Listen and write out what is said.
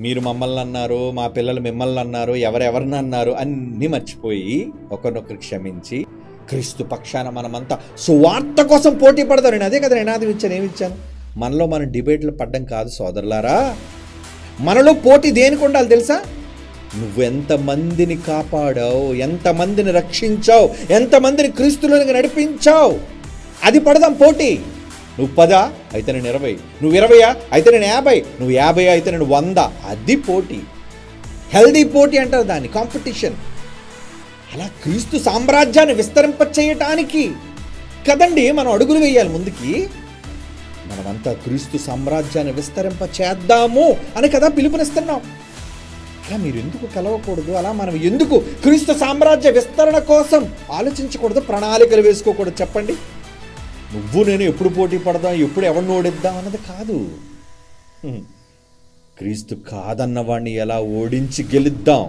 మీరు మమ్మల్ని అన్నారు, మా పిల్లలు మిమ్మల్ని అన్నారు, ఎవరెవరిని అన్నారు అన్నీ మర్చిపోయి ఒకరినొకరు క్షమించి క్రీస్తు పక్షాన మనమంతా సువార్త కోసం పోటీ పడతారు. నేను అదే కదా నినాదం ఇచ్చాను. ఏమిచ్చాను? మనలో మనం డిబేట్లు పడ్డం కాదు సోదరులారా. మనలో పోటీ దేనికి ఉండాలి తెలుసా? నువ్వెంతమందిని కాపాడావు, ఎంతమందిని రక్షించావు, ఎంతమందిని క్రీస్తులోనికి నడిపించావు, అది పడదాం పోటీ. నువ్వు 10 అయితే నేను 20, నువ్వు 20 అయితే నేను 50, నువ్వు 50 అయితే నేను 100. అది పోటీ. హెల్దీ పోటీ అంటారు దాన్ని, కాంపిటీషన్. అలా క్రీస్తు సామ్రాజ్యాన్ని విస్తరింపచేయటానికి కదండి మనం అడుగులు వేయాలి ముందుకి. మనమంతా క్రీస్తు సామ్రాజ్యాన్ని విస్తరింప చేద్దాము అని కదా పిలుపునిస్తున్నాం. అలా మీరు ఎందుకు కలవకూడదు? అలా మనం ఎందుకు క్రీస్తు సామ్రాజ్య విస్తరణ కోసం ఆలోచించకూడదు, ప్రణాళికలు వేసుకోకూడదు? చెప్పండి. నువ్వు నేను ఎప్పుడు పోటీ పడదాం, ఎప్పుడు ఎవరిని ఓడిద్దాం అన్నది కాదు. క్రీస్తు కాదన్నవాడిని ఎలా ఓడించి గెలుద్దాం.